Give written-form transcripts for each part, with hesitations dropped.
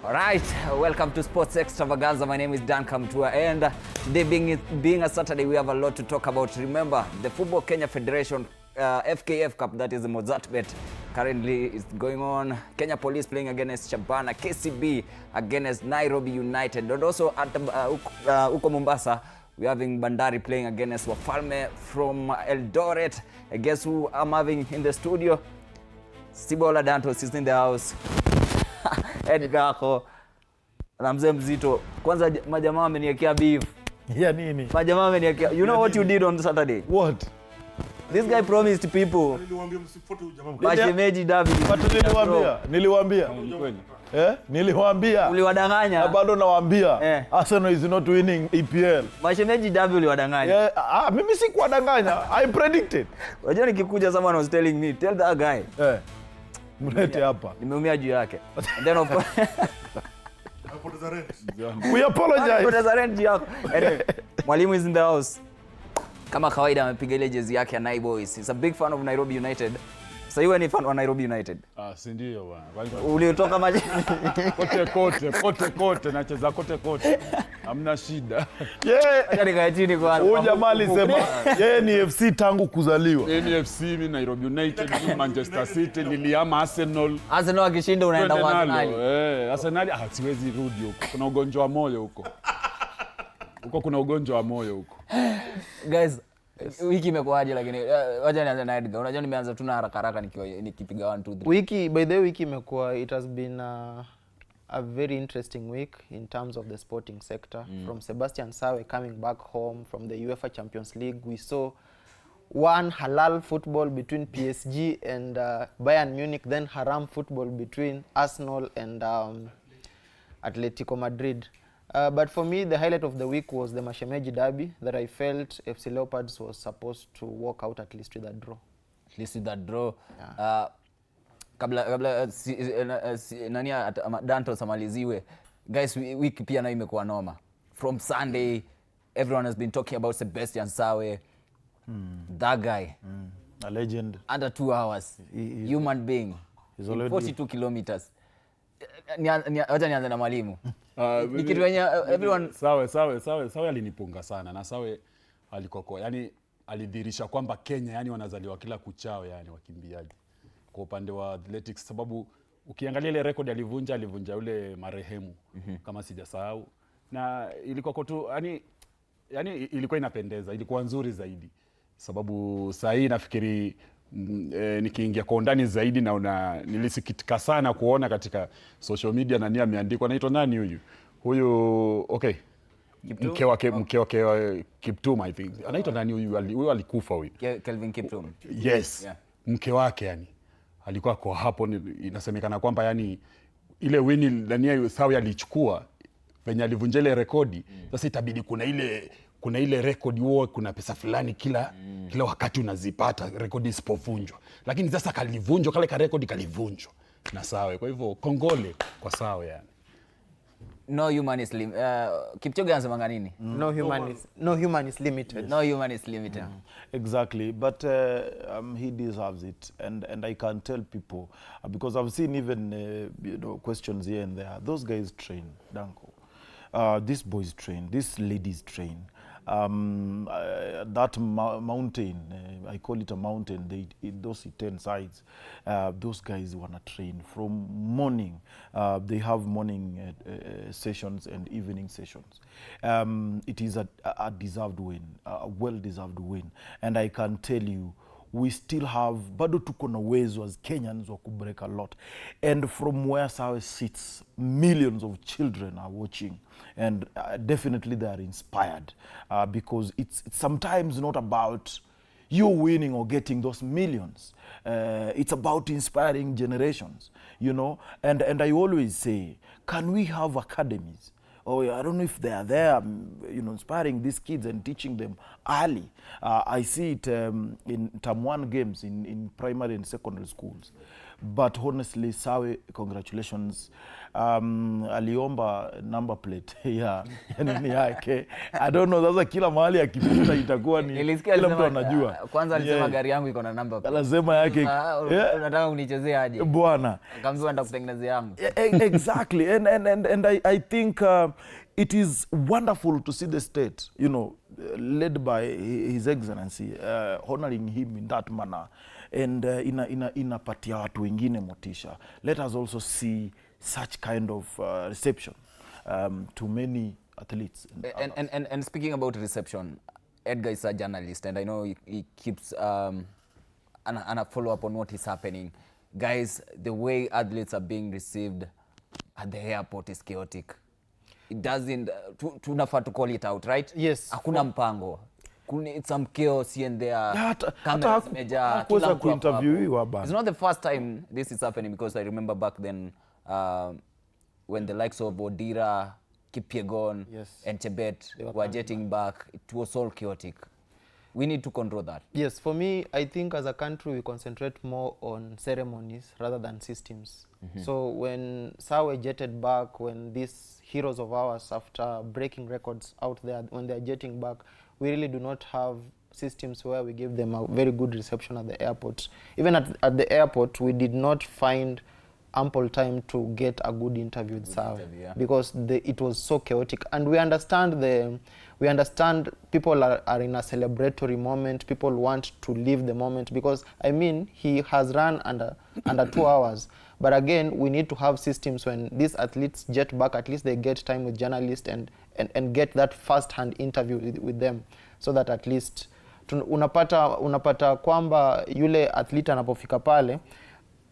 Alright, welcome to Sports Extravaganza. My name is Dan Kamtua, and today being a Saturday, we have a lot to talk about. Remember, the Football Kenya Federation FKF Cup, that is the Mozartbet, currently is going on. Kenya Police playing against Shabana, KCB against Nairobi United, and also at Uko Mombasa, we're having Bandari playing against Wafalme from Eldoret. I guess who I'm having in the studio? Sibola Dantos is in the house. Edgar ako na mzee mzito. Kwanza majamaa wameniwekea beef. Ya nini? Majamaa wameniwekea. You know what you did on Saturday? What? This guy promised people. Niliwaambia msifuate jamaa. Mashemeji David. Niliwaambia. Niliwaambia. Uliwadanganya. Bado nawaambia. Arsenal is not winning EPL. Mashemeji David uliwadanganya. Mimi sikuwadanganya. I predicted. Unajua nikikuja someone was telling me, tell that guy. Mlete hapa. Nimeumia juu yake. And then of course we apologize. Poteza rent yako. Anyway, Mwalimu is in the house. Kama kawaida amepiga ile jezi yake ya Nai Boys. He's a big fan of Nairobi United. So you ni fan wa Nairobi United? Si ndio bwana. Uliotoka maji kote nacheza kote. Hamna shida. Yaani kae chini kwa. Huyu jamaa alisema yeye ni FC tangu kuzaliwa. Yeye ni FC, mimi Nairobi United, Manchester City, nilihama Arsenal. Arsenal akishinda unaenda kwa Arsenal. Arsenal siwezi rudi huko. Kuna ugonjwa wa moyo huko. Kuna ugonjwa wa moyo huko. Guys, wiki imekuaje lakini wacha nianze na Edgar. Unajua nimeanza tu na haraka nikipiga 1 2 3. Wiki, by the way, wiki imekuwa, it has been a very interesting week in terms of the sporting sector. From Sebastian Sawe coming back home from the UEFA Champions League, we saw one halal football between PSG and Bayern Munich, then haram football between Arsenal and Atletico Madrid. But for me, the highlight of the week was the Mashemeji Derby that I felt FC Leopards was supposed to walk out at least with a draw. At least with that draw. Yeah. Kabla nani Dantos amaliziwe. Guys, week pia nayo imekuwa noma. From Sunday, everyone has been talking about Sebastian Sawe. That guy. A legend. Under 2 hours. Human being. He's already 42 kilometers. Wacha nianze na Mwalimu. Nikitu wenye everyone Sawe alinipunga sana na Sawe alikoko. Yani alidhihirisha kwamba Kenya yani wanazaliwa kila kuchao yani wakimbiaji. Kwa upande wa athletics, sababu ukiangalia ile record alivunja ule marehemu kama sijasahau, na ilikuwa tu yani ilikuwa inapendeza, ilikuwa nzuri zaidi, sababu saa hii nafikiri nikiingia kwa undani zaidi na nilisikitika sana kuona katika social media nani ameandikwa anaitwa nani huyu okay mke wake Kiptum, I think anaitwa nani huyu alikufa huyu Kelvin Kiptum. Yes, yeah. Mke wake yani alikuwa kwa hapo, inasemekana kwamba yani ile wini ndani Sawe alichukua penye alivunja ile rekodi. Sasa itabidi kuna ile rekodi huo, kuna pesa fulani kila wakati unazipata rekodi isipovunjwa, lakini sasa kalivunjwa kale rekodi kalivunjwa na Sawe. Kwa hivyo kongole kwa Sawe yani. No human is Kipchoge anasema nini? No human is limited. No human is limited. Yeah. Exactly, but he deserves it, and I can tell people because I've seen even questions here and there. Those guys train, Danko. These boys train, these ladies train. That mountain, I call it a mountain, those 10 sides, those guys wanna train from morning. They have morning sessions and evening sessions. It is a deserved win, a well-deserved win. And I can tell you, we still have, bado tuko na uwezo as Kenyans wa kubreak a lot. And from where Sawe sits, millions of children are watching. And definitely they are inspired because it's sometimes not about you winning or getting those millions. It's about inspiring generations, you know. And I always say, can we have academies? I don't know if they are there, inspiring these kids and teaching them early. I see it in Term 1 games in primary and secondary schools. but honestly, Sawe, congratulations. Aliomba number plate ya nini yake. I don't know, sasa kila mahali akipita itakuwa ni Nilisikia kila mtu alisema, anajua. kwanza alisema gari yangu iko na number plate. Lazima yake. Unataka unichezea aje? Bwana. Akamwambia nitakutengenezea yangu. Exactly. And I think it is wonderful to see the state, you know, led by His Excellency, honoring him in that manner. And inapatia watu wengine motisha. Let us also see such kind of reception to many athletes. And speaking about reception, Edgar is a journalist, and I know he keeps and a follow up on what is happening. Guys, the way athletes are being received at the airport is chaotic. It doesn't, tunafaa to call it out, right? Yes. Hakuna mpango. It's some chaos here and there. Hata Major. hakuweza kuinterviewiwa bana. It's not the first time this is happening, because I remember back then when the likes of Odira, Kipyegon, Yes. and Chebet were jetting back. It was all chaotic. We need to control that. Yes, for me, I think as a country we concentrate more on ceremonies rather than systems. So when Sawe jetted back, when these heroes of ours, after breaking records out there, when they're jetting back, we really do not have systems where we give them a very good reception at the airport. Even at the airport, we did not find ample time to get a good interview with Sawe, because it was so chaotic. And we understand people are in a celebratory moment. People want to live the moment, because I mean, he has run under 2 hours. But again, we need to have systems when these athletes jet back, at least they get time with journalists and get that first-hand interview with them, so that at least unapata kwamba yule athlete anapofika pale,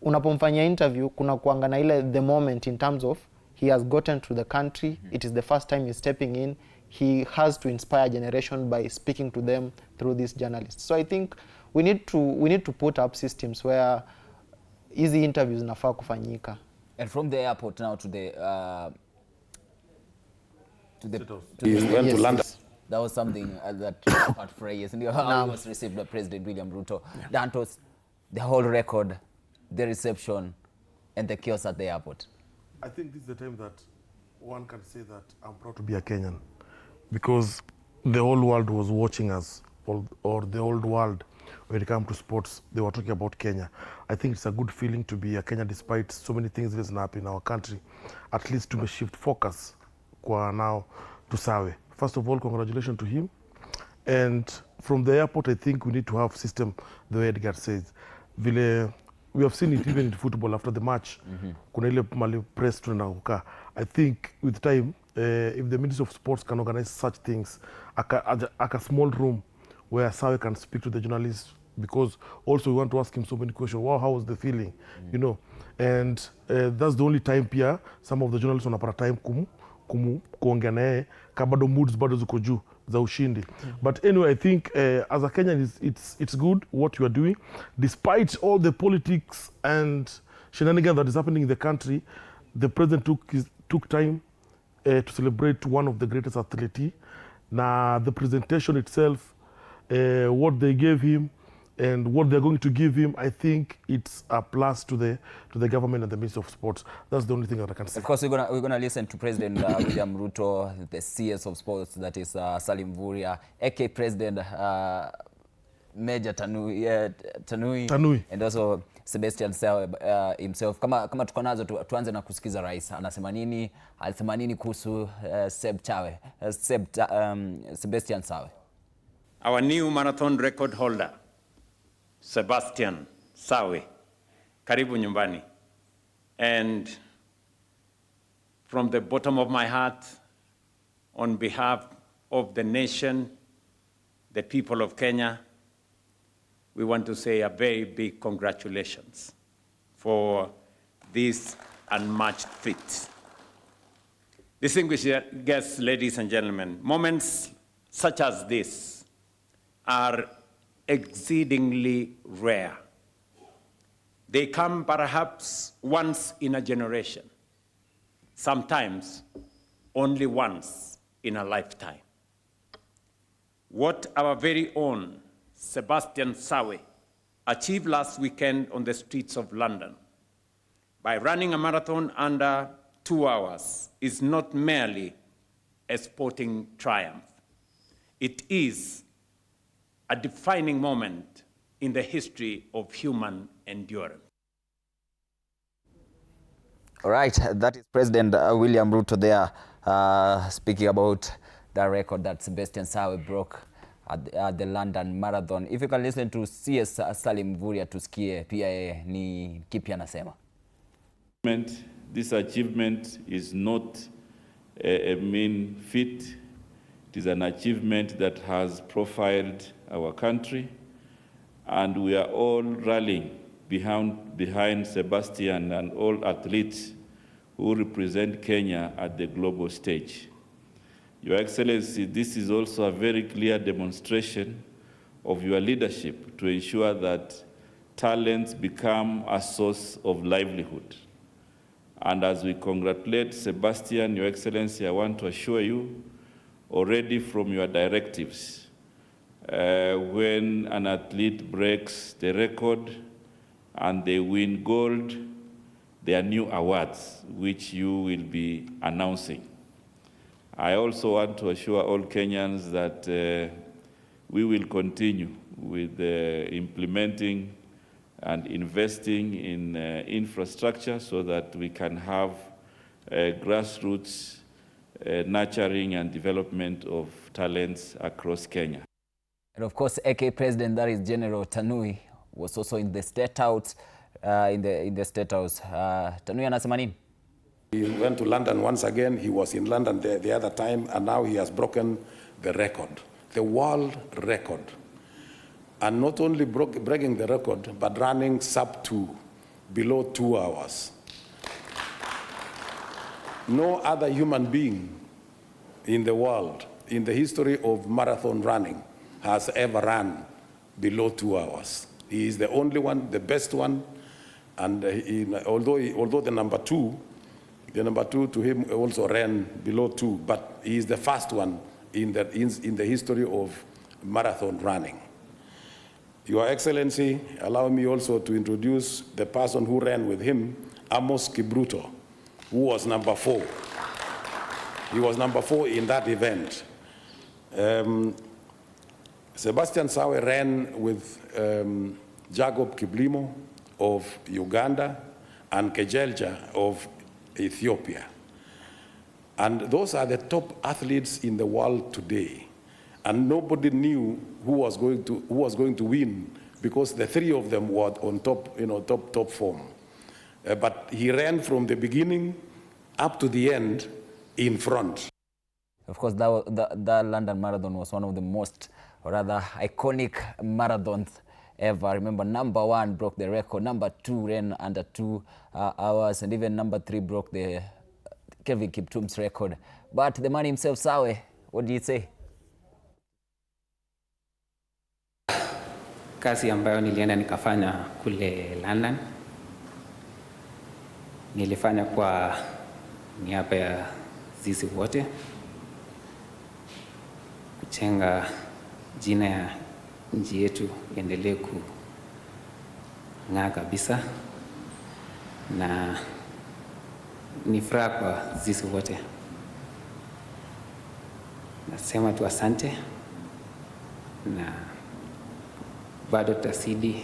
unapomfanyia interview, kuna kuanga na ile the moment in terms of he has gotten to the country, it is the first time he's stepping in, he has to inspire generation by speaking to them through these journalists. So I think we need to put up systems where easy interviews nafaa kufanyika. And from the airport now to the went to London. That was something that part for years. And how it was received by President William Ruto. Dantos, the whole record, the reception, and the chaos at the airport. I think this is the time that one can say that I'm proud to be a Kenyan, because the whole world was watching us, or the whole world, when it comes to sports, they were talking about Kenya. I think it's a good feeling to be a Kenya, despite so many things that happen in our country. At least to shift focus kwa now to Sawe. First of all, congratulations to him. And from the airport, I think we need to have system, the way Edgar says. We have seen it even in football after the match. Kuna ile mali press tunaenda kukaa. I think with time, if the Ministry of Sports can organize such things, a small room where Sawe can speak to the journalists, because also we want to ask him so many questions. Wow, how was the feeling? You know, and that's the only time pia some of the journalists wanapata time kuongea naye kabado moods bado ziko juu za ushindi. But anyway, I think as a Kenyan, it's good what you are doing, despite all the politics and shenanigans that is happening in the country. The president took time to celebrate one of the greatest athletes. Now the presentation itself, what they gave him and what they're going to give him, I think it's a plus to the government and the Ministry of Sports. That's the only thing that I can say. Of course, we're gonna listen to President William Ruto, the CS of Sports, that is Salim Vuria, aka President Major Tanui, and also Sebastian Sawe himself. Kama tuko nazo, tuanze na kusikiza rais anasema nini, alisema nini kuhusu Sebastian Sawe. Our new marathon record holder, Sebastian Sawe, karibu nyumbani. And from the bottom of my heart, on behalf of the nation, the people of Kenya, we want to say a very big congratulations for this unmatched feat. Distinguished guests, ladies and gentlemen, moments such as this are exceedingly rare. They come perhaps once in a generation, sometimes only once in a lifetime. What our very own Sebastian Sawe achieved last weekend on the streets of London by running a marathon under 2 hours is not merely a sporting triumph. It is a defining moment in the history of human endurance. All right, that is President William Ruto there speaking about the record that Sebastian Sawe broke at the London Marathon. If you can listen to CS Salim Vuria tusikie pia ni kipi anasema. This achievement is not a mean feat. It is an achievement that has profiled our country, and we are all rallying behind Sebastian and all athletes who represent Kenya at the global stage. Your Excellency, this is also a very clear demonstration of your leadership to ensure that talents become a source of livelihood. And as we congratulate Sebastian, Your Excellency, I want to assure you, already from your directives, when an athlete breaks the record and they win gold, there are new awards which you will be announcing. I also want to assure all Kenyans that we will continue with implementing and investing in infrastructure so that we can have grassroots nurturing and development of talents across Kenya. And of course, AK President, that is General Tanui, was also in the State House. In the State House. Tanui anasema nini? He went to London once again. He was in London the other time, and now he has broken the record, the world record. And not only breaking the record, but running sub-2, below 2 hours. No other human being in the world, in the history of marathon running, has ever run below 2 hours. He is the only one, the best one, and although the number two to him also ran below 2, but he is the first one in the history of marathon running. Your Excellency, allow me also to introduce the person who ran with him, Amos Kibruto, who was number 4. He was number 4 in that event. Sebastian Sawe ran with Jacob Kiblimo of Uganda and Kejelja of Ethiopia. And those are the top athletes in the world today. And nobody knew who was going to win, because the 3 of them were on top, top form. But he ran from the beginning up to the end in front. Of course, that London Marathon was one of the most, or rather, iconic marathons ever. Remember, number 1 broke the record, number 2 ran under 2 hours, and even number 3 broke the Kevin Kiptum's record. But the man himself, Sawe, what do you say? Kazi ambayo nilienda nikafanya kule London, nilifanya kwa niaba ya sisi wote kuchenga jina ya nchi yetu iendelee kung'aa kabisa, na ni furaha kwa sisi wote. Nasema tu asante, na bado tutasidi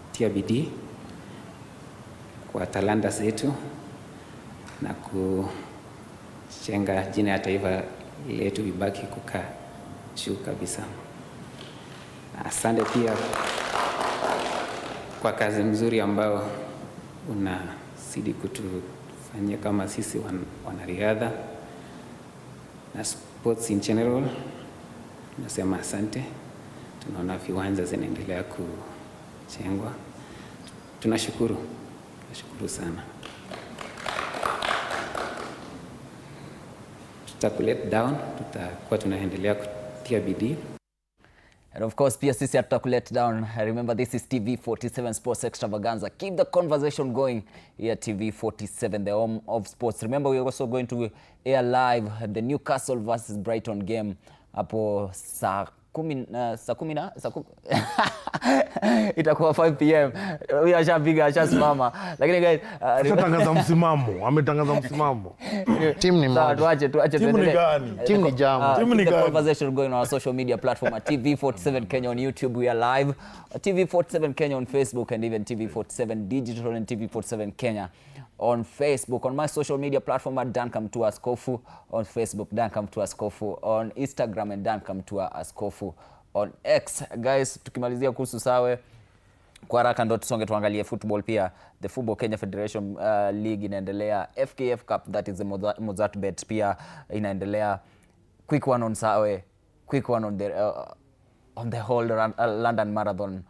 kutia bidii kwa talanta zetu na kuchenga jina ya taifa letu ibaki kukaa juu kabisa. Asante pia kwa kazi mzuri ambao unazidi kutufanyia kama sisi wanariadha na sports in general. Nasema asante. Tunaona viwanja zinaendelea kuchengwa. Tunashukuru sana. Tutakulet down, tutakuwa tunaendelea kutia bidii. And of course, pia sisi hatakulet down. Remember, this is TV47 Sports Extravaganza. Keep the conversation going here at TV47, the home of sports. Remember, we're also going to air live the Newcastle versus Brighton game hapo saa itakuwa 5 PM. Huyu ashapiga ashasimama. Lakini guys, Ametangaza msimamo. Team ni moja. tuache Timu ni gani? Team ni jamu. Timu ni the gani? conversation going on our social media platform at TV47 Kenya on YouTube. We are live. TV47 Kenya on Facebook and even TV47 Digital and TV47 Kenya on Facebook. On my social media platform at Dankamtua Askofu on Facebook, Dankamtua Askofu on Instagram and Dankamtua Askofu on X. Guys, tukimalizia kuhusu Sawe kwa haraka ndo tusonge tuangalie football pia. The Football Kenya Federation League inaendelea. FKF Cup, that is the Mozart Bet, pia inaendelea. Quick one on Sawe, quick one on the whole London Marathon,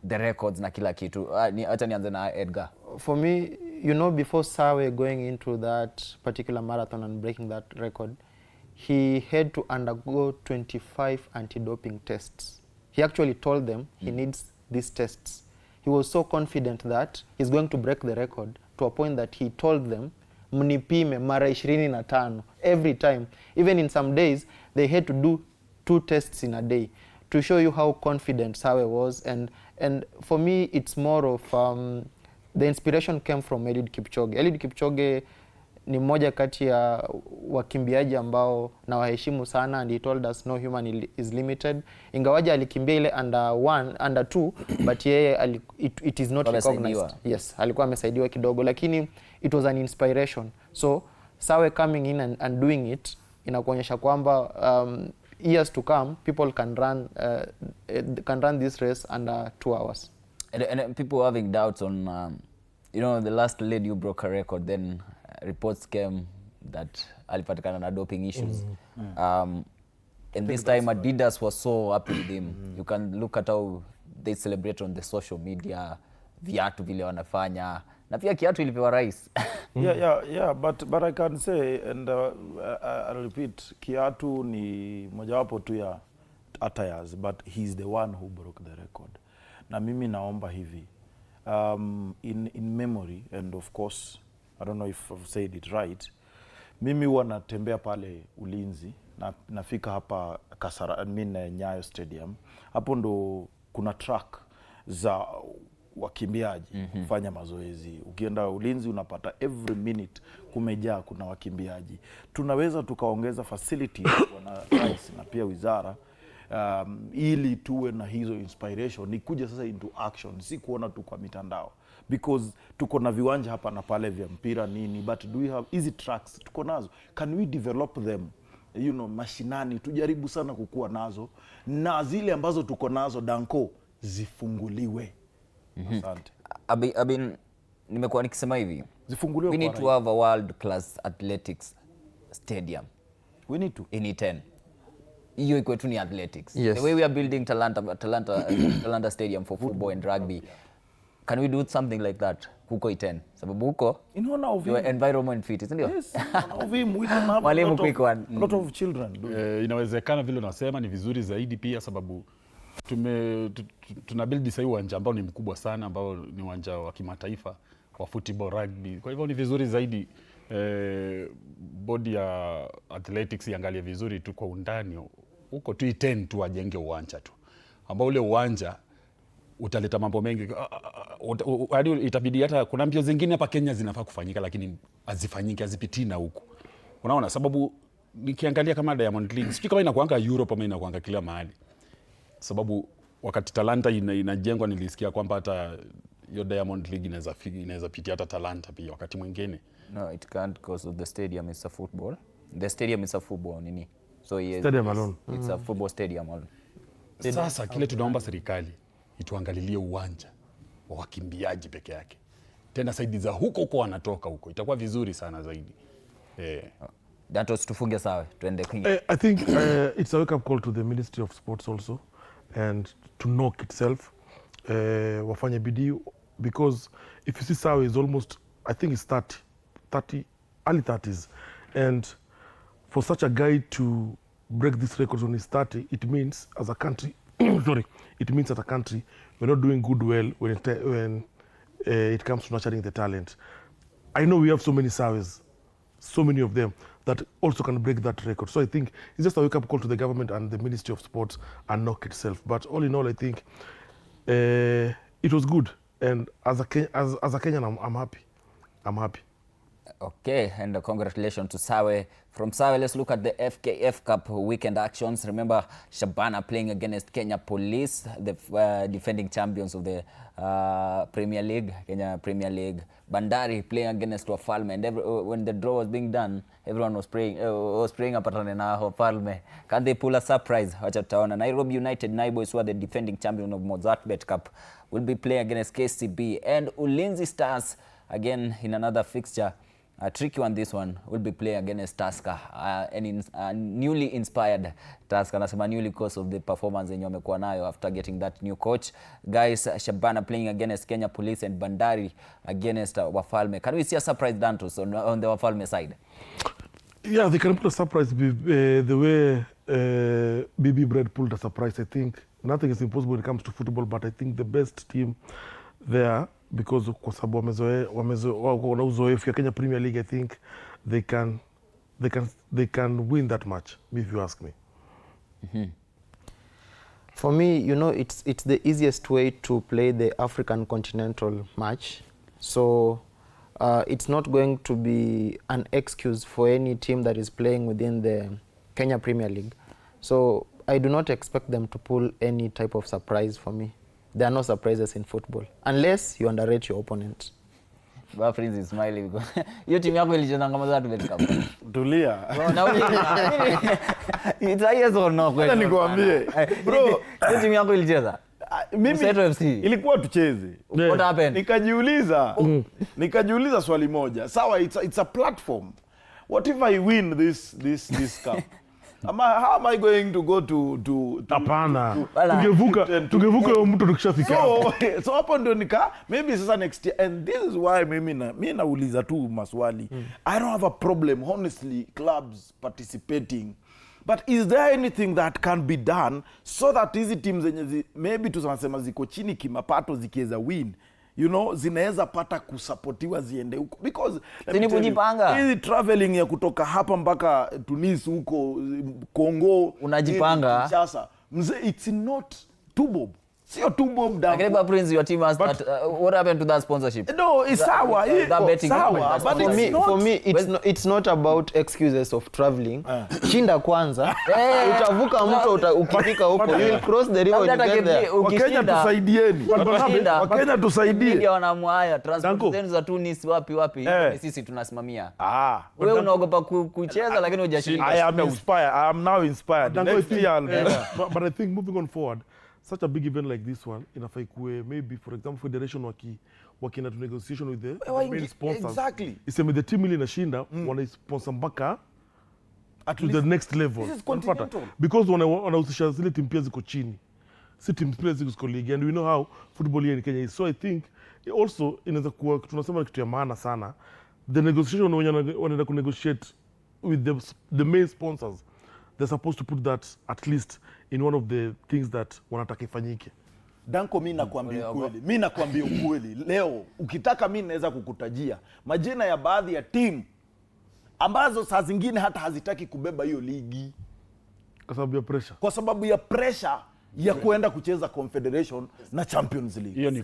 the records na kila kitu. Acha nianze na Edgar. For me, you know, before Sawe going into that particular marathon and breaking that record, he had to undergo 25 anti-doping tests. He actually told them he needs these tests. He was so confident that he's going to break the record to a point that he told them, mnipime mara 25 every time. Even in some days, they had to do 2 tests in a day to show you how confident Sawe was. And for me, it's more of the inspiration came from Eliud Kipchoge. Eliud Kipchoge ni mmoja kati ya wakimbiaji ambao na waheshimu sana, and he told us no human is limited. Ingawaje alikimbia ile under 2, but yeye it is not recognized. Yes, alikuwa amesaidiwa kidogo, lakini it was an inspiration. So Sawe coming in and doing it inakuonyesha kwamba years to come people can run this race under 2 hours. And people having doubts on the last lady who broke her record, then reports came that alipatikana na doping issues. And this time Adidas was so happy with him. You can look at how they celebrate on the social media, viatu vile wanafanya, na pia kiatu ilipewa rais. Yeah, but I can say, and I'll repeat, kiatu ni mojawapo tu ya attires, but he's the one who broke the record. Na mimi naomba hivi, in memory, and of course I don't know if I've said it right, mimi huwa natembea pale Ulinzi na nafika hapa Nyayo Stadium. Hapo ndo kuna track za wakimbiaji kufanya mazoezi. Ukienda Ulinzi unapata every minute kumejaa, kuna wakimbiaji. Tunaweza tukaongeza facilities na rais na pia wizara ili tuwe na hizo inspiration, ni kuja sasa into action, si kuona tu kwa mitandao, because tuko na viwanja hapa na pale vya mpira nini, but do we have easy tracks? Tuko nazo, can we develop them, mashinani? Tujaribu sana kukua nazo, na zile ambazo tuko nazo Danko zifunguliwe. Asante. Nimekuwa nikisema hivi, zifunguliwe. We need to have a world class athletics stadium. We need to in E10. Hiyo iko tu ni athletics. Yes. The way we are building Talanta Stadium for football and rugby, can we do something like that huko E10? Sababu huko your environment fit, isn't it? Yes. We can have a lot of children. Inawezekana vile unasema, ni vizuri zaidi pia sababu tuna build sasa uwanja ambao ni mkubwa sana, ambao ni uwanja wa kimataifa wa football, rugby. Kwa hivyo ni vizuri zaidi body ya athletics iangalie vizuri tu kwa undani huko tu E10 tu wajenge uwanja tu, ambao ule uwanja utaleta mambo mengi. Hadi itabidi hata kuna mbio zingine hapa Kenya zinafaa kufanyika, lakini hazifanyiki, hazipitii na huko. Unaona, sababu nikiangalia kama Diamond League, sijui kama inakuanga Europe ama inakuanga kila mahali, sababu wakati Talanta inajengwa nilisikia kwamba hata hiyo Diamond League inaweza pitia hata Talanta pia wakati mwingine. No, it can't, because the stadium is a football. The stadium is a football nini. So yes, stadium alone. It's a football stadium alone. Sasa kile tunaomba serikali ituangalilie uwanja wa wakimbiaji peke yake. Tena saidi za huko wanatoka huko. Itakuwa vizuri sana zaidi. Dantos, tufunge Sawe, tuende kwingi. I think it's a wake-up call to the Ministry of Sports also, and to knock itself. Wafanye bidii, because if you see Sawe is almost, I think it's 30, early 30s. And for such a guy to break this record when he's 30, it means as a country, it means as a country, we're not doing good well when it comes to nurturing the talent. I know we have so many Sawes, so many of them. that also can break that record. So I think it's just a wake-up call to the government and the Ministry of Sports and NOC itself. But all in all, I think it was good. And as a Kenyan, I'm happy. I'm happy. Okay, and congratulations to Sawe. From Sawe, let's look at the FKF Cup weekend actions. Remember, Shabana playing against Kenya Police, the defending champions of the Premier League, Kenya Premier League. Bandari playing against Wafalme, and when the draw was being done, everyone was praying apatane na Wafalme. Can they pull a surprise? Wacha tutaona. Nairobi United Naiboys, who are the defending champion of Mozartbet Cup, will be playing against KCB, and Ulinzi Stars again in another fixture. A tricky one, this one, will be playing against Tusker, newly inspired Tusker. Nasema newly because of the performance yenye wamekuwa nayo after getting that new coach. Guys, Shabana playing against Kenya Police and Bandari against Wafalme. Can we see a surprise, Dantos, on the Wafalme side? Yeah, they can put a surprise the way BB Bread pulled a surprise. I think nothing is impossible when it comes to football, but I think the best team there, because kwa sababu wana uzoefu ya Kenya Premier League, I think they can win that match, if you ask me. For me, you know, it's the easiest way to play the African continental match. So it's not going to be an excuse for any team that is playing within the Kenya Premier League. So I do not expect them to pull any type of surprise for me. There are no surprises in football unless you underrate your opponent. Ba Prince is smiling because hiyo timu yako ilicheza ngoma za World Cup. Tulia. It's a yes or no question. Nikwambie. Bro, hiyo timu yako ilicheza? Mimi ilikuwa tucheze. What happened? Nikajiuliza swali moja. Sawa, it's a platform. What if I win this cup? How am I going to go to Hapana. Tungevuka mtu tukishafika. So hapo ndio maybe sasa next year, and this is why mimi nauliza tu maswali. I don't have a problem, honestly, clubs participating. But is there anything that can be done so that hizi teams zenye maybe tunasema ziko chini kimapato zikiweza win, you know, zinaweza pata kusapotiwa ziende huko, because hizi traveling ya kutoka hapa mpaka Tunis huko Kongo unajipanga sasa mzee, it's not too bob. Sio too bob down. Akeba Prince, your team has that, what happened to that sponsorship? No, it's sour. But for me it's not about excuses of traveling. Shinda kwanza. Utavuka mto ukifika huko. You will cross the river and get there. Wakenya tusaidieni. Wakenya tusaidie. Ndio wanamwaya transport zenu za Tunis wapi sisi tunasimamia. Wewe unaogopa kucheza lakini hujashinda. I am now inspired. But I think moving on forward, such a big event like this one, inafai kuwe maybe, for example, federation waki na negotiation with the main sponsors. Exactly. Iseme the team ili nashinda, wana sponsor mpaka to the next level. This is continental. Because wanahusisha zile team pia ziko chini. Si team pia ziko league, and we know how football here in Kenya is. So I think also inaweza kuwa tunasema kitu ya maana sana. The negotiation wanaenda ku negotiate with the main sponsors. They're supposed to put that at least in one of the things that wanataka ifanyike. Danko, mimi nakwambia ukweli. Leo ukitaka mimi naweza kukutajia majina ya baadhi ya team ambazo saa zingine hata hazitaki kubeba hiyo ligi kwa sababu ya pressure ya kuenda kucheza Confederation na Champions League. Hiyo ni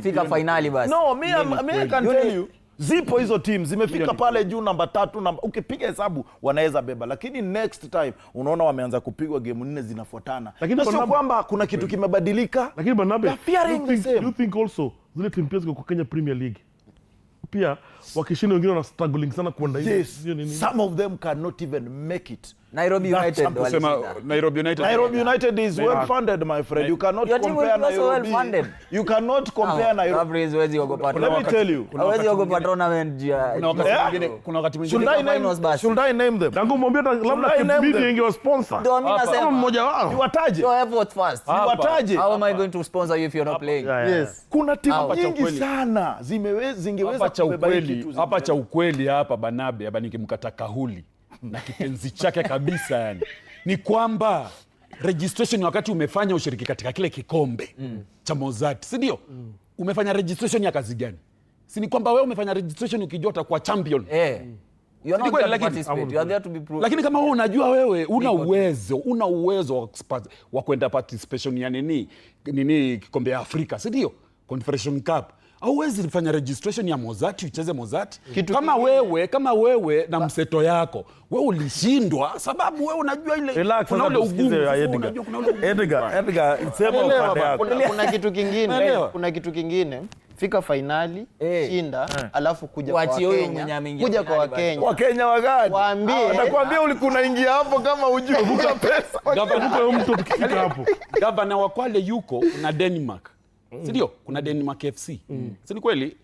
fika finali basi. No, I can tell you, zipo hizo teams zimefika pale juu namba 3, ukipiga hesabu wanaweza beba, lakini next time unaona wameanza kupigwa game 4 zinafuatana. Lakini sio kwamba kuna kitu kimebadilika. Lakini Banabe, you think also zile team pia ziko kwa Kenya Premier League pia wakishinda, wengine wana struggling sana kuenda hiyo. Yes, some of them cannot even make it. Nairobi United Nairobi United is well funded, my friend. You cannot compare Nairobi. You cannot compare Nairobi. Let me tell you. Hawezi ogopa tournament jia. Kuna wakati mwingine should I name them? Tangu mwambie labda media ingewa sponsor. Ndio mimi nasema mmoja wao. Niwataje? Your effort first. Niwataje? How am I going to sponsor you if you're not playing? Yes. Kuna timu nyingi sana zingeweza kubeba kitu. Hapa cha ukweli hapa Banabe, hapa nikimkata kahuli na kipenzi chake kabisa, yani ni kwamba registration wakati umefanya ushiriki katika kile kikombe cha Mozart, si ndio? Umefanya registration ya kazi gani? Si ni kwamba wewe umefanya registration ukijua utakuwa champion. You're not there to participate. You are there to be Lakini kama wewe unajua wewe una uwezo wa kwenda participation ya nini kikombe ya Afrika, si ndio? Confederation Cup. Hauwezi kufanya registration ya Mozart ucheze Mozart. Kama wewe na mseto yako, wewe ulishindwa sababu wewe unajua ile kuna ule ugumu. Edgar, sema upande yako. Kuna kitu kingine. Fika finali, shinda, alafu kuja kwa Wakenya. Kuja kwa Wakenya. Wakenya wagani? Waambie. Nakwambia ulikuwa unaingia hapo kama hujui kuvuka pesa. Gavana mtu ukifika hapo. Gavana wa Kwale yuko na Denmark. Si ndio? Kuna Denmark FC. Si ni kweli?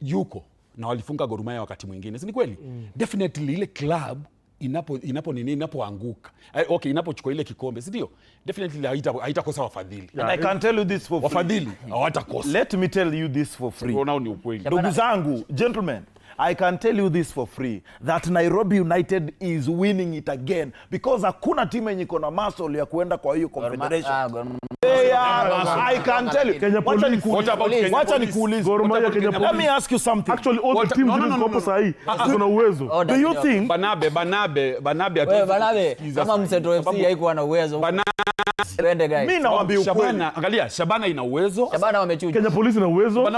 Yuko na walifunga Gor Mahia wakati mwingine. Si ni kweli? Definitely ile club inapoanguka. Okay, inapochukua ile kikombe, si ndio? Definitely haitakosa wafadhili. And I can tell you this for free. Wafadhili hawatakosa. Let me tell you this for free. Unaona ni ukweli. Ndugu zangu, gentlemen, I can tell you this for free, that Nairobi United is winning it again because hakuna timu yenye iko na muscle ya kuenda kwa hiyo confederation. I can tell you. Wacha nikuulize. Let me ask you something. Actually, all the teams ziko sahi kuna uwezo. Do you think Banabe kama Mseto FC haikuwa na uwezo. Twende guys. Mimi nawaambia ukweli. Angalia, Shabana ina uwezo. Shabana wamechuja. Kenya Police ina uwezo.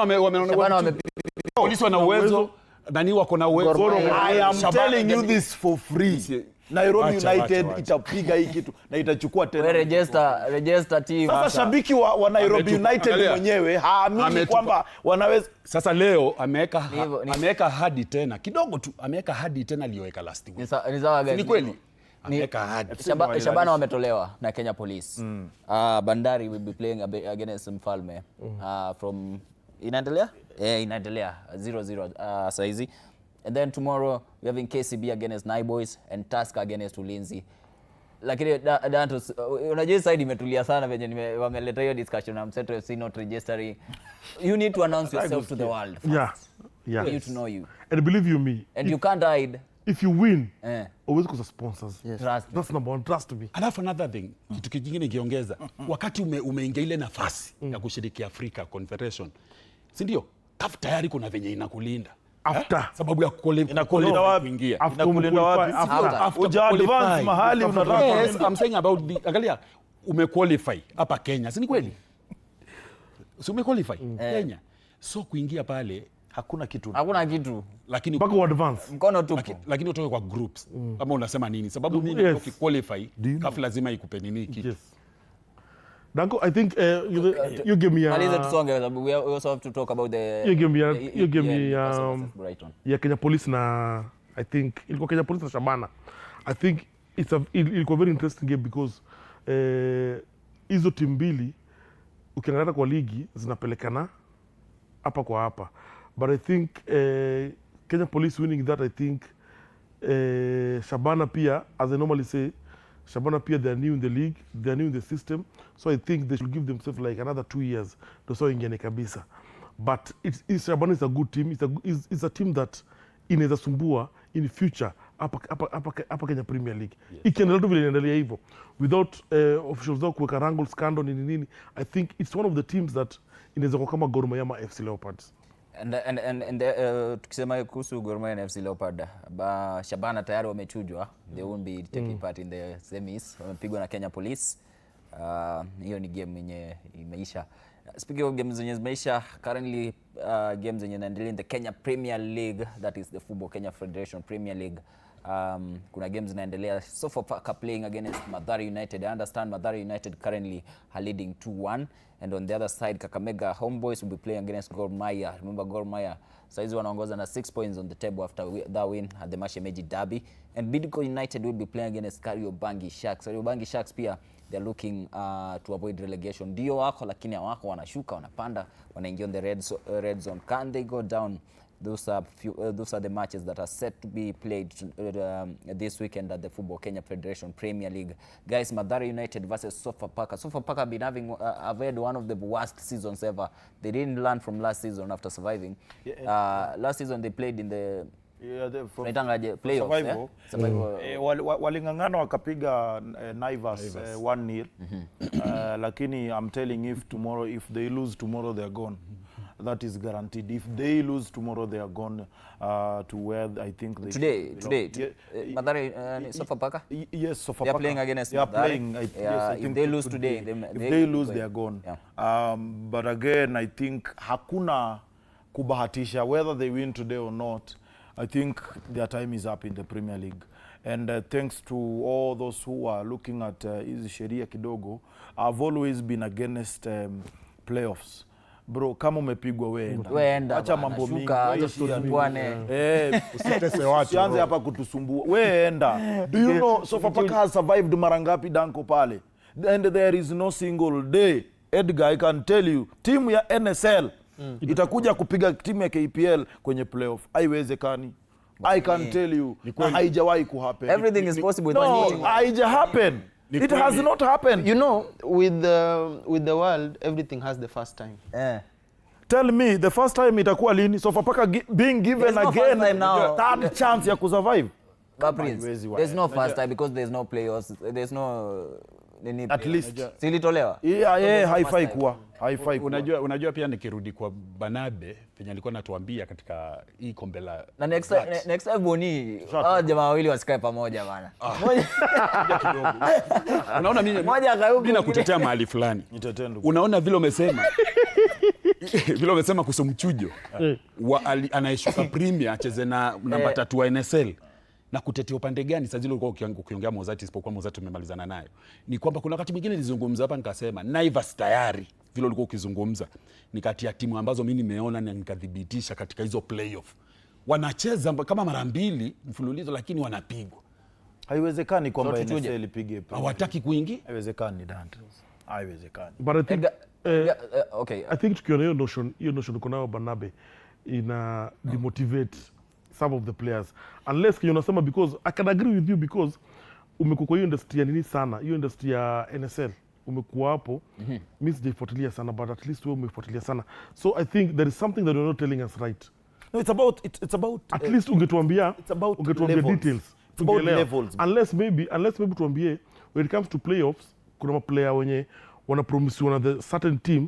Polisi wana uwezo. Nani wako na uwezo? I am telling you this for free. Nairobi United itapiga hii kitu na itachukua tena. Register team. Sasa shabiki wa Nairobi United mwenyewe haamini kwamba wanaweza. Sasa leo ameweka hadi tena kidogo tu, ameweka hadi tena aliyoweka last week. Ni sawa guys. Ni kweli. Ameweka hadi. Shabana wametolewa na Kenya Police. Bandari will be playing against Mfalme. From inaendelea? Inaendelea 0-0 saizi. And then tomorrow we have KCB against Naiboys and Tusker against Ulinzi. Lakini Dantos, unajua side imetulia sana venye wameleta hiyo discussion na Mseto FC not registering. You need to announce yourself to the world first. Yeah. For you to know you. And believe you me. And you can't hide. If you win, always cause sponsors. Yes. That's number one. Trust me. Alafu another thing, kitu kingine nikiongeza, wakati umeingia ile nafasi ya kushiriki Africa Confederation, si ndio? CAF tayari kuna venye inakulinda. After sababu ya inakulinda wapi? Inakulinda wapi? After advance mahali unataka. Yes, I'm saying about the angalia umequalify hapa Kenya. Si ni kweli? Si umequalify Kenya. So kuingia pale hakuna kitu. Lakini mpaka advance. Mkono tupo. Lakini utoke kwa groups. Kama unasema nini? Sababu nini ukiqualify CAF lazima ikupe nini kitu. Yes. Danko, I think you give me we also have to talk about the you give me Brighton. Kenya Police na I think ilikuwa Kenya Police na Shabana. I think ilikuwa very interesting game because hizo timu mbili ukiangalia kwa ligi zinapelekana hapa kwa hapa. But I think Kenya Police winning that, I think Shabana pia, as I normally say, Shabana pia, they are new in the league, they are new in the system, so I think they should give themselves like another 2 years to so ingene kabisa. But Shabana is a good team. It's a team that inaweza sumbua in future hapa Kenya Premier League. Ikiendelea tu vile inaendelea hivyo without officials zao kuweka wrangle scandal nini. I think it's one of the teams that inaweza kuwa kama Gor Mahia ama FC Leopards. And tukisema kuhusu Gor Mahia na FC Leopard, Shabana tayari wamechujwa. They won't be taking part in the semis. Wamepigwa na Kenya Police. Hiyo ni game yenye imeisha. Speaking of games zenye zimeisha, currently games zenye inaendelea in the Kenya Premier League, that is the Football Kenya Federation Premier League. Kuna games zinaendelea. Sofapaka playing against Mathare United. I understand Mathare United currently are leading 2-1. And on the other side, Kakamega Homeboys will be playing against Gor Mahia. Remember Gor Mahia, saizi wanaongoza na 6 points on the table after that win at the Mashemeji Derby. And Bidco United will be playing against Kariobangi Sharks. Kariobangi Sharks pia, they're looking to avoid relegation. Ndio wako, lakini hawako, wanashuka, wanapanda, wanaingia on the red zone. Can they go down? Those are the matches that are set to be played this weekend at the Football Kenya Federation Premier League. Guys, Mathare United versus Sofapaka. Sofapaka have been have had one of the worst seasons ever. They didn't learn from last season after surviving. Last season they played in the playoffs. Walingangana wakapiga Naivas 1-0. Lakini I'm telling you, if they lose tomorrow they're gone. that is guaranteed. If they lose tomorrow, they are gone to where I think they Today. Mathare Sofapaka? Yes, Sofapaka. They are playing against They are Mathare. playing. Yeah, if they lose today, if they lose, they are gone. Yeah. But again, I think hakuna kubahatisha, whether they win today or not. I think their time is up in the Premier League. And thanks to all those who are looking at hizi sheria kidogo, I've always been against playoffs. Bro, kama umepigwa weenda. Acha mambo mingi. Acha tusumbuane. Usitese watu. Sianze hapa kutusumbua. Weenda. Do you know Sofapaka has survived mara ngapi Danko pale? And there is no single day. Edgar, I can tell you, timu ya NSL itakuja kupiga timu ya KPL kwenye playoff. Haiwezekani. I can tell you, haijawahi kuhappen. Everything is possible. No, haija happen. It has not happened. You know, with the world, everything has the first time. Tell me, the first time itakuwa lini? Sofapaka being given no again third chance ya kusurvive. There's no first time because there's no playoffs. There's no at least silitolewa. Haifai kuwa. Unajua pia nikirudi kwa Banabe penye alikuwa anatuambia katika hii kombe la na next time Boni jamaa wawili wasikae pamoja bana. Kidogo. Unaona mimi nakutetea mahali fulani. Unaona vile umesema kuhusu mchujo anayeshuka Premier acheze na namba 3 wa NSL. Na kutetea upande gani sasa zile ulikuwa ukiongea Mozart isipokuwa Mozart umemalizana nayo. Ni kwamba kuna wakati mwingine nilizungumza hapa nikasema Naivas tayari vile ulikuwa ukizungumza ni kati ya timu ambazo mimi nimeona na nikadhibitisha katika hizo playoff. Wanacheza kama mara 2 mfululizo lakini wanapigwa. Haiwezekani kwamba NSL ipige. Hawataki kuingia? Haiwezekani Dante. Haiwezekani. But I think okay. I think tukiona hiyo notion kuna Banabe ina demotivate some of the players unless you unasema, because I can agree with you, because umekuwa hiyo industry ya nini sana, hiyo industry ya NSL umekuwa hapo. Mimi sijafuatilia sana, but at least wewe umefuatilia sana, so I think there is something that you're not telling us right. No, it's about at least ungetuambia details, it's about levels. Unless maybe tuambie when it comes to playoffs kuna maplayer wenye wana promise wana the certain team,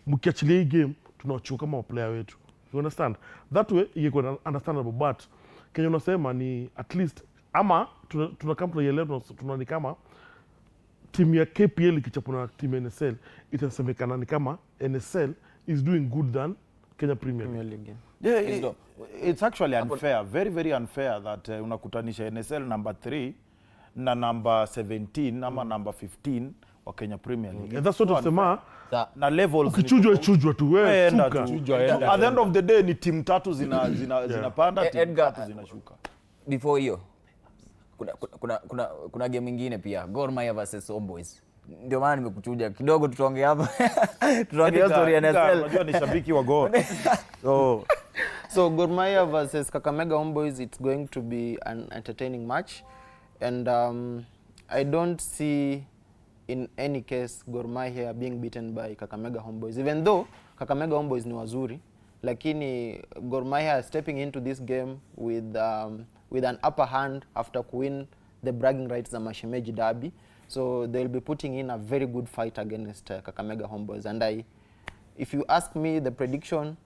mkiachilia hii game tunawachukua kama player wetu. You understand? That way ingekuwa understandable, but Kenya unasema ni at least ama tunakama tunaielewa, tunaona kama timu ya KPL ikichapona na timu ya NSL itasemekana ni kama NSL is doing good than Kenya Premier League. Yeah, it's actually unfair, very very unfair that unakutanisha NSL number 3 na number 17 ama number 15 wa Kenya Premier League. And that's what tunasema na levels ukichujwa tu wewe chujwa. At the end of the day ni timu 3 zinapanda, timu 3 zinashuka. Before hiyo kuna game nyingine pia, Gor Mahia versus Homeboys. Ndio maana nimekuchuja kidogo, tutaongea hapa. Tutaongea story ya NSL. Unajua ni shabiki wa Gor. So Gor Mahia versus Kakamega Homeboys, it's going to be an entertaining match, and I don't see in any case Gor Mahia being beaten by Kakamega Homeboys, even though Kakamega Homeboys ni wazuri, lakini Gor Mahia stepping into this game with an upper hand after win the bragging rights za Mashemeji Derby, so they'll be putting in a very good fight against Kakamega Homeboys, and if you ask me, the prediction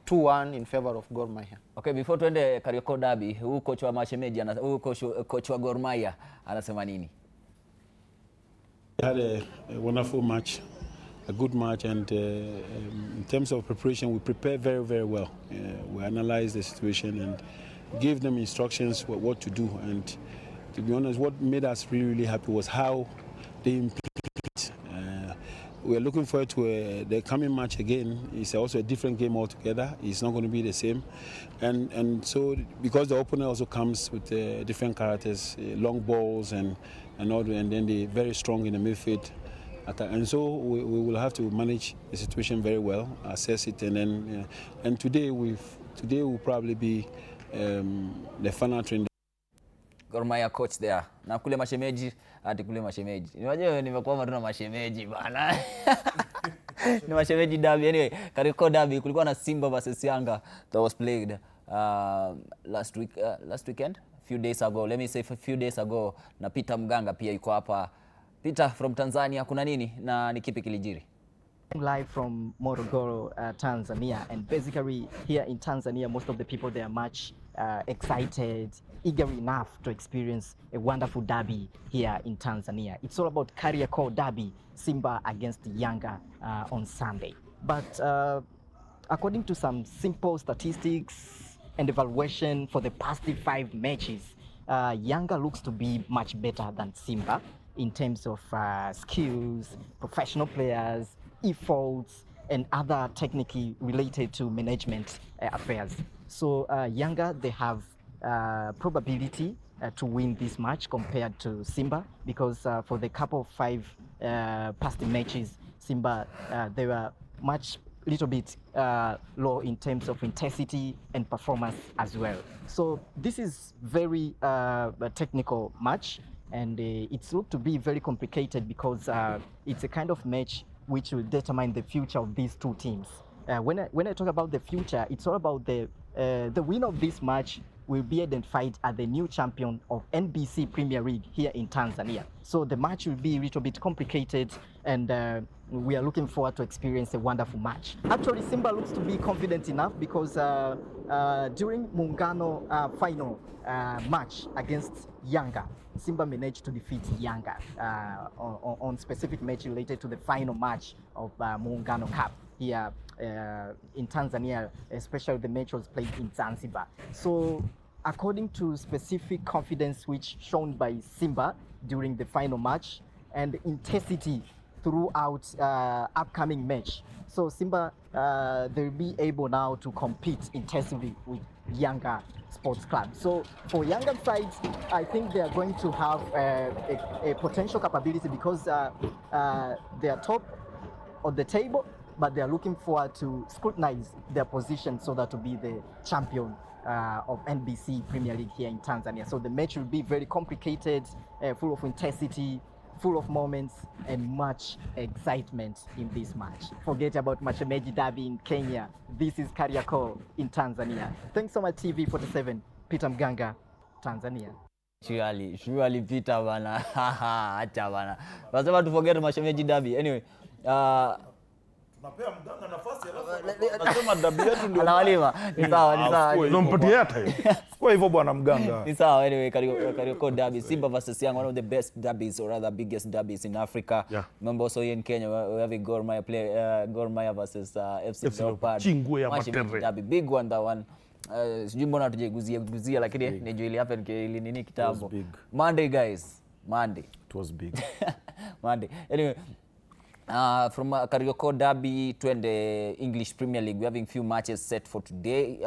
2-1 in favor of Gor Mahia. Okay, before tuende Kariokoo Derby, huyu coach wa Mashemeji coach wa Gor Mahia anasema nini? We had a wonderful match, a good match, and in terms of preparation, we prepared very, very well. We analyzed the situation and gave them instructions what to do. And to be honest, what made us really, really happy was how they implemented. We are looking forward to the coming match again. It's also a different game altogether. It's not going to be the same. And so, because the opponent also comes with different characters, long balls and all, and then they're very strong in the midfield. And so we will have to manage the situation very well, assess it, and then and today will probably be the final trend. Gor Mahia coach there. Na kule Mashemeji, ati kule Mashemeji. Unajua nimekuwa tuna Mashemeji bana. Ni Mashemeji derby. Anyway, Kariokoo Derby kulikuwa na Simba versus Yanga that was played last weekend, few days ago. Let me say a few days ago, na Peter Mganga pia yuko hapa. Peter from Tanzania, kuna nini na ni kipi kilijiri? live from Morogoro, Tanzania, and basically here in Tanzania, most of the people, they are much excited, eager enough to experience a wonderful derby here in Tanzania. It's all about Kariakoo derby, Simba against Yanga on Sunday. But according to some simple statistics and evaluation for the past 5 matches, Yanga looks to be much better than Simba in terms of skills, professional players, efforts, and other technically related to management affairs. So Yanga, they have probability to win this match compared to Simba, because for the couple of 5 past matches, Simba, they were little bit low in terms of intensity and performance as well. So this is very a technical match, and it's looked to be very complicated because it's a kind of match which will determine the future of these two teams. When I talk about the future, it's all about the winner of this match will be identified as the new champion of NBC Premier League here in Tanzania. So the match will be a little bit complicated, and we are looking forward to experience a wonderful match. Actually, Simba looks to be confident enough because during Muungano final match against Yanga, Simba managed to defeat Yanga on specific match related to the final match of Muungano Cup here in Tanzania, especially the match was played in Zanzibar. So according to specific confidence which shown by Simba during the final match and intensity throughout upcoming match, so Simba they'll be able now to compete intensively with Yanga Sports Club. So for Yanga sides, I think they are going to have a potential capability because they are top on the table, but they are looking forward to scrutinize their position so that to be the champion of NBC Premier League here in Tanzania. So the match will be very complicated, full of intensity, full of moments, and much excitement in this match. Forget about Mashemeji Derby in Kenya. This is Kariakoo in Tanzania. Thanks so much, TV47. Peter Mganga, Tanzania. Surely Peter bana. Acha bana. Wasema to forget Mashemeji Derby. Anyway, Tunapea Mganga nafasi alafu anasema dabi yetu ndio anawalima. Ni sawa. Unampatia hata hiyo. Kwa hivyo bwana Mganga. Ni sawa. Anyway, Kariakoo derby, Simba versus Yanga, one of the best derbies or rather biggest derbies in Africa. Yeah. Remember also here in Kenya we have a Gor Mahia versus FC Leopard. Chingue ya Matere. Derby, big one that one. Sijui mbona tujeguzia lakini ndio ile happen ile nini kitambo. Monday guys, Monday. It was big. Monday. Anyway, from Kariakoo derby to the English Premier League, we're having few matches set for today.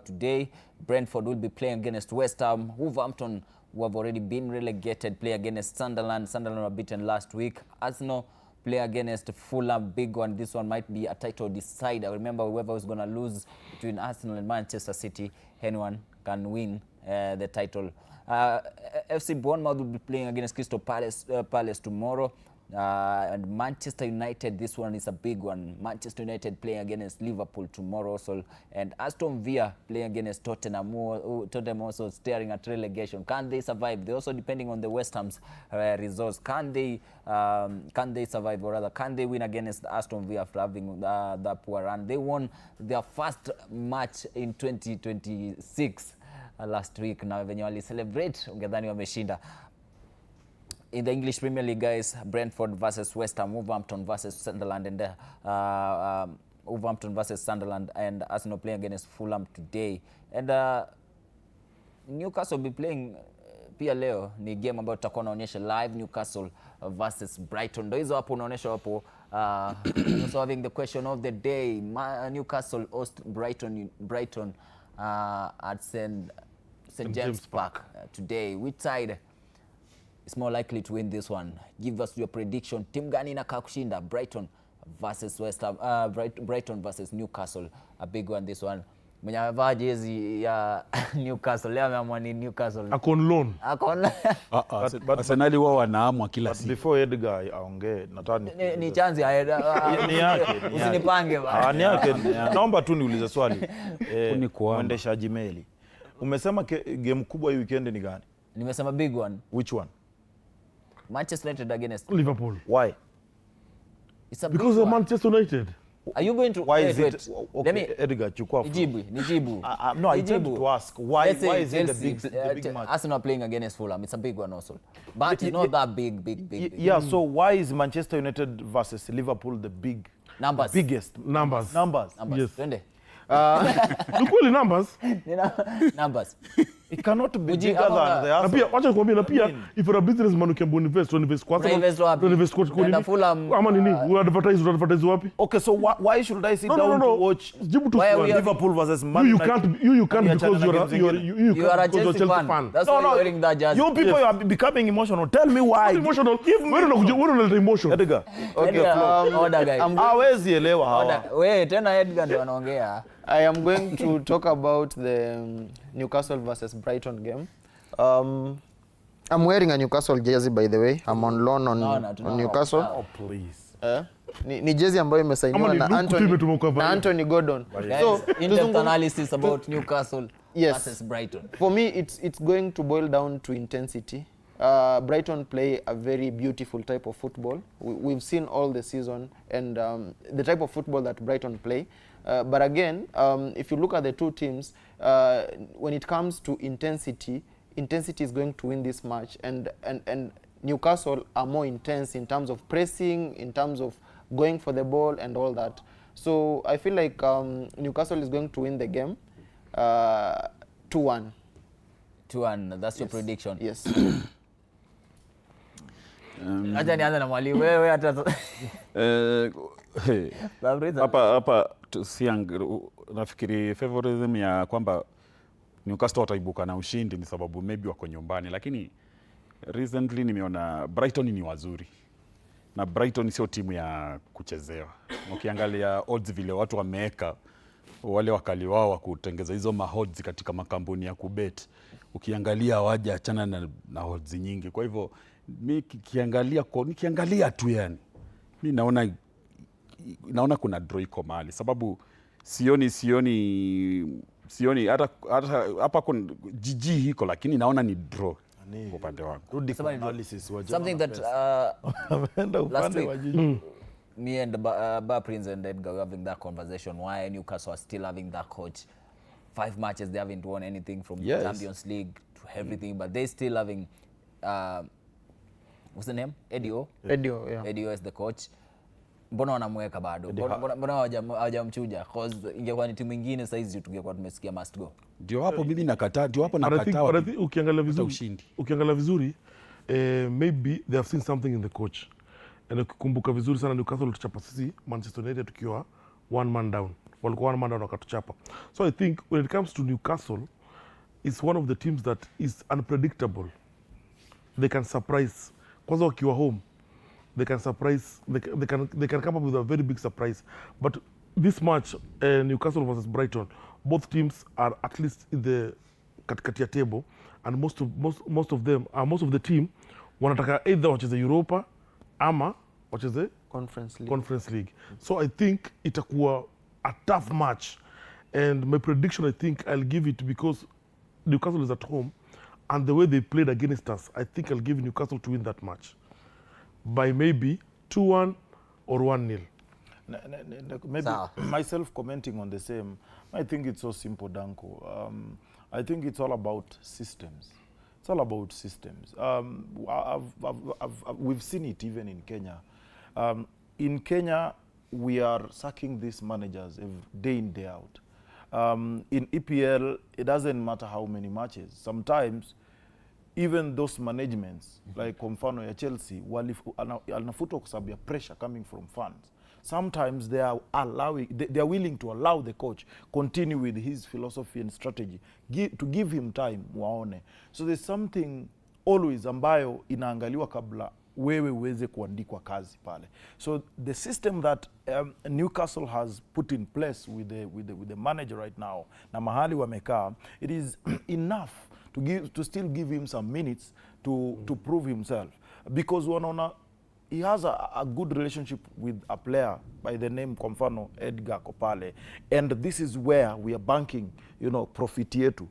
Today, Brentford will be playing against West Ham. Wolverhampton, who have already been relegated, play against Sunderland. Sunderland were beaten last week. Arsenal play against Fulham, big one. This one might be a title decider. Remember, whoever is going to lose between Arsenal and Manchester City, anyone can win the title. FC Bournemouth will be playing against Crystal Palace tomorrow. And Manchester United, this one is a big one. Manchester United playing against Liverpool tomorrow also. And Aston Villa playing against Tottenham. Tottenham also staring at relegation. Can they survive? They're also depending on the West Ham's results. Can they survive, or rather, can they win against Aston Villa after having that poor run? They won their first match in 2026 last week. Na venye wali celebrate, ungedhani wameshinda. In the English Premier League, guys, Brentford versus West Ham, Wolverhampton versus Sunderland, and Wolverhampton versus Sunderland, and Arsenal playing against Fulham today. And Newcastle will be playing pia leo. Ni game ambayo tutakuwa naonyesha live, Newcastle versus Brighton. Ndio hizo hapo unaonyesha hapo. Also having the question of the day, Newcastle host Brighton at St. James Park today. Which side is more likely to win this one? Give us your prediction. Team gani inakaa kushinda? Brighton versus West Ham, Brighton versus Newcastle. A big one this one. Mwenye amevaa jezi ya Newcastle leo ameamua ni Newcastle. Akon loan. Arsenal wao wanaamua kila siku. Before Edgar aongee, nataka ni chance ya ni yake. Usinipange bana. Ni yake. Naomba tu niulize swali. Mwendeshaji meli. Umesema game kubwa hii weekend ni gani? Nimesema big one. Which one? Manchester United against Liverpool. Why? It's a Because big of one. Manchester United. Are you going to Why wait, is wait. it? Let me Edgar, chukua floor. Nijibu. No, I tend Nijibu. to ask why. Let's say Why is it Chelsea, the big match? Arsenal playing against Fulham. It's a big one also, but it's not that big. Yeah. So why is Manchester United versus Liverpool the Numbers. biggest Numbers. numbers? Yes. Twende. Look only numbers. Numbers. It cannot be Uji, bigger than the Na Arsenal. pia wacha nikwambie, na pia if you're a businessman you can invest kwa Unainvest wapi? invest kwa Unaenda Fulham, ama nini? Advertise wapi? Okay, so why should I sit No, down no. to watch Jibu tu Why swali. we are- Liverpool versus Man You United? can't you can't Ni because achana na you're games you zingine. You are a because you're Chelsea fan. That's why you're wearing that jersey. You people are becoming emotional. Tell me why. Not emotional. Give me. Wewe unaleta emotion. Edgar. Okay, Edgar, flow. order guy. Hawezi elewa hawa. Wait, tena Edgar ndo anaongea. I am going to talk about the Newcastle versus Brighton game. I'm wearing a Newcastle jersey, by the way. I'm on loan on Newcastle. Oh, please. Ni jersey ambayo imesainiwa Ama ni na look tuime tumekava. na Anthony Gordon. Guys, in-depth analysis about Newcastle Yes. versus Brighton. For me, it's going to boil down to intensity. Brighton play a very beautiful type of football. We've seen all the season and the type of football that Brighton play. But again, if you look at the two teams, when it comes to intensity is going to win this match. And Newcastle are more intense in terms of pressing, in terms of going for the ball and all that. So I feel like Newcastle is going to win the game 2-1. 2-1, that's your prediction. Yes. Acha nianze na mwalimu wewe hata hapa nafikiri favorism ya kwamba Newcastle wataibuka na ushindi ni sababu maybe wako nyumbani, lakini recently nimeona Brighton ni wazuri na Brighton sio timu ya kuchezewa. Ukiangalia odds vile watu wameweka wale wakali wao wa kutengeza hizo mahodds katika makampuni ya kubet, ukiangalia waja achana na odds nyingi. Kwa hivyo mimi nikiangalia tu yani mimi naona kuna draw iko mahali, sababu sioni hata hapa kuna GG hiko, lakini naona ni draw kwa upande wangu. something that last week me and Prince and Edgar were having that conversation why Newcastle are still having that coach. 5 matches they haven't won anything from the Champions League to everything, but they still having what's the name? Edio, yeah. Edio is the coach. Mbona wanamweka bado? Mbona hawajamchuja? Cause ingekuwa ni timu nyingine sasa hizi tungekuwa tumesikia must go. Ndio hapo mimi nakataa, ndio hapo nakataa. Ukiangalia vizuri maybe they have seen something in the coach. And ukikumbuka vizuri sana Newcastle tuchapa sisi Manchester United tukiwa one man down. Walikuwa one man down wakatuchapa. So I think when it comes to Newcastle, it's one of the teams that is unpredictable. They can surprise. Kwanza wakiwa home, they can surprise. They can come up with a very big surprise. But this match, Newcastle versus Brighton, both teams are at least in the katikati ya table, and most of the team wanataka either wacheze Europa ama wacheze Conference League. So I think itakuwa a tough match, and my prediction I think I'll give it, because Newcastle is at home and the way they played against us, I think I'll give Newcastle to win that match by maybe 2-1 or 1-0. Maybe myself commenting on the same, I think it's so simple, Danko. I think it's all about systems. It's all about systems. We've seen it even in Kenya. In Kenya, we are sacking these managers day in, day out. In EPL, it doesn't matter how many matches. Sometimes, even those managements, like kwa mfano ya Chelsea, anafutwa kwa sababu ya pressure coming from fans. Sometimes they are willing to allow the coach continue with his philosophy and strategy, to give him time waone. So there's something always ambayo inaangaliwa kabla wewe uweze kuandikwa kazi pale. So the system that Newcastle has put in place with the manager right now, na mahali wamekaa, it is enough to still give him some minutes to prove himself, because wanaona he has a good relationship with a player by the name kwa mfano Edgar Kopale, and this is where we are banking, profit yetu.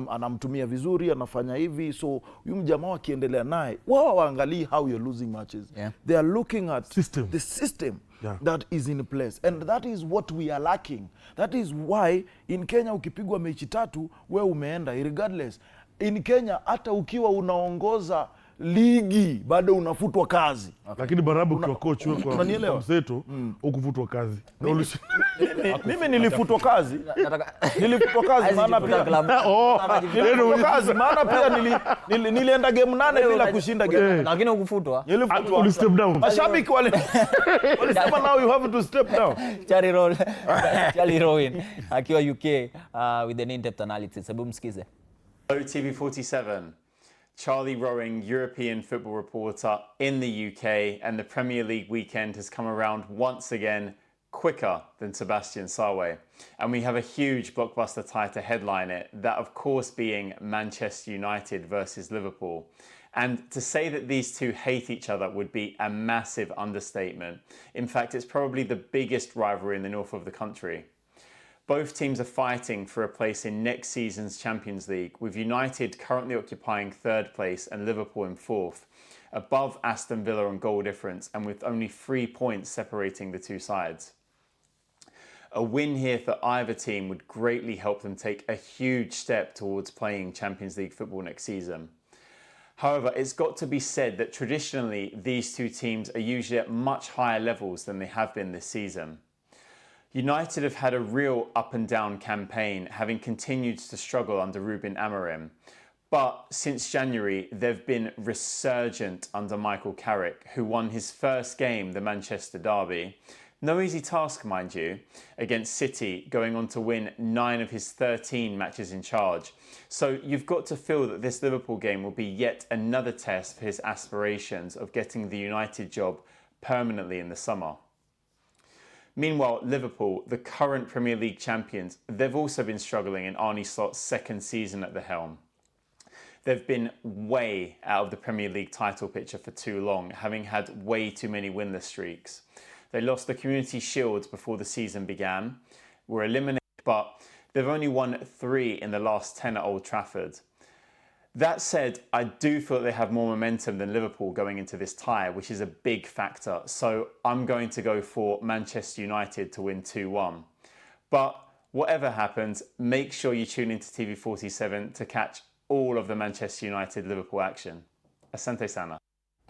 anamtumia vizuri, anafanya hivi, so huyu jamaa akiendelea naye, wao waangalie how you're losing matches. They are looking at the system that is in place, and that is what we are lacking. That is why in Kenya ukipigwa mechi 3 wewe umeenda regardless. In Kenya hata ukiwa unaongoza ligi bado unafutwa kazi. Lakini Barabu ukiwa coach kwa mseto ukufutwa kazi. Mimi nilifutwa kazi. Nilifutwa kazi maana pia nilifutwa kazi maana pia nilienda game 8 bila kushinda game. Lakini ukufutwa. Uli step down. Mashabiki walisema now you have to step down. Charlie Rowan akiwa UK with an in-depth analysis. Hebu msikize. TV47, Charlie Rowing, European football reporter in the UK, and the Premier League weekend has come around once again quicker than Sebastian Sawe. And we have a huge blockbuster tie to headline it, that of course being Manchester United versus Liverpool. And to say that these two hate each other would be a massive understatement. In fact, it's probably the biggest rivalry in the north of the country. Both teams are fighting for a place in next season's Champions League, with United currently occupying 3rd place and Liverpool in 4th, above Aston Villa on goal difference and with only 3 points separating the two sides. A win here for either team would greatly help them take a huge step towards playing Champions League football next season. However, it's got to be said that traditionally these two teams are usually at much higher levels than they have been this season. United have had a real up and down campaign, having continued to struggle under Ruben Amorim. But since January, they've been resurgent under Michael Carrick, who won his first game, the Manchester Derby. No easy task, mind you, against City, going on to win 9 of his 13 matches in charge. So you've got to feel that this Liverpool game will be yet another test for his aspirations of getting the United job permanently in the summer. Meanwhile, Liverpool, the current Premier League champions, they've also been struggling in Arne Slot's 2nd season at the helm. They've been way out of the Premier League title picture for too long, having had way too many winless streaks. They lost the Community Shield before the season began, were eliminated, but they've only won 3 in the last 10 at Old Trafford. That said, I do feel that they have more momentum than Liverpool going into this tie, which is a big factor. So I'm going to go for Manchester United to win 2-1. But whatever happens, make sure you tune into TV47 to catch all of the Manchester United-Liverpool action. Asante sana.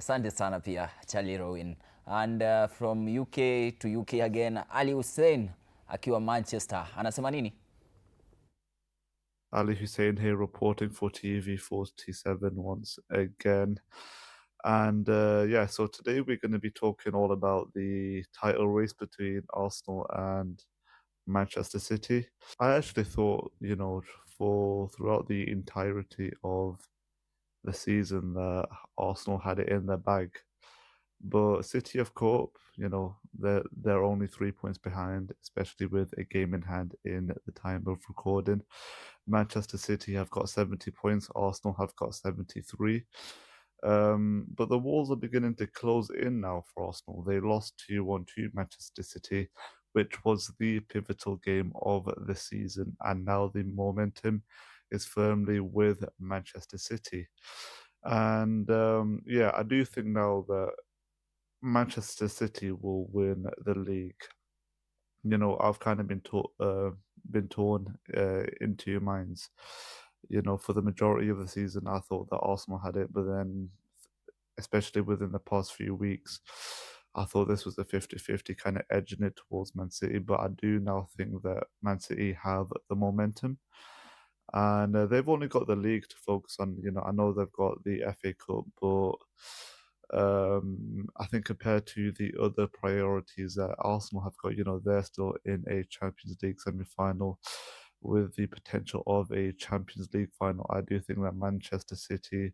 Asante sana pia, Charlie Rowan. And from UK to UK again, Ali Hussein akiwa Manchester. Anasema nini? Ali Hussein here reporting for TV47 once again. And yeah, so today we're going to be talking all about the title race between Arsenal and Manchester City. I actually thought, you know, for throughout the entirety of the season that Arsenal had it in their bag. But City have caught up, you know, they're only 3 points behind, especially with a game in hand in the time of recording. Manchester City have got 70 points, Arsenal have got 73. But the walls are beginning to close in now for Arsenal. They lost 2-1 to Manchester City, which was the pivotal game of the season. And now the momentum is firmly with Manchester City. And yeah, I do think now that Manchester City will win the league. You know, I've kind of been torn in 2 minds. You know, for the majority of the season, I thought that Arsenal had it, but then, especially within the past few weeks, I thought this was a 50-50 kind of edging it towards Man City. But I do now think that Man City have the momentum. And they've only got the league to focus on. You know, I know they've got the FA Cup, but I think compared to the other priorities that Arsenal have got, you know, they're still in a Champions League semi-final with the potential of a Champions League final. I do think that Manchester City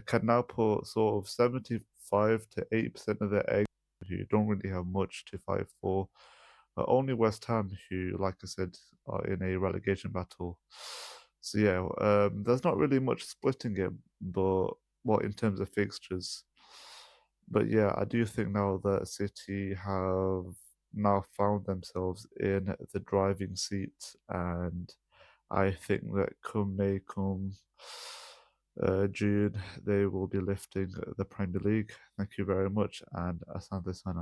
can now put sort of 75 to 80% of their eggs, who don't really have much to fight for. Only West Ham, who, like I said, are in a relegation battle. So yeah, there's not really much splitting it, but well, in terms of fixtures. But yeah, I do think now that City have now found themselves in the driving seat, and I think that come May, come June, they will be lifting the Premier League. Thank you very much, and asante sana.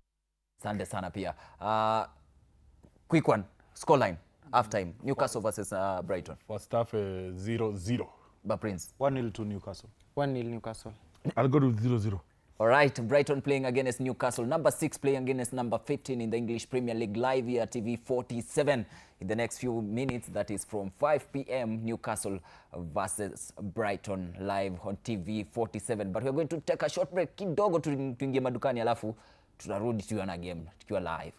Asante sana pia. Quick one, scoreline, half time, Newcastle versus Brighton. First half 0-0. Prince. 1-0 to Newcastle. 1-0 Newcastle. I'll go with 0-0. All right, Brighton playing against Newcastle. Number 6 playing against number 15 in the English Premier League, live here at TV 47 in the next few minutes. That is from 5 p.m. Newcastle versus Brighton live on TV 47. But we're going to take a short break kidogo tuingie madukani alafu tutarudi tukiwa na game tukiwa live.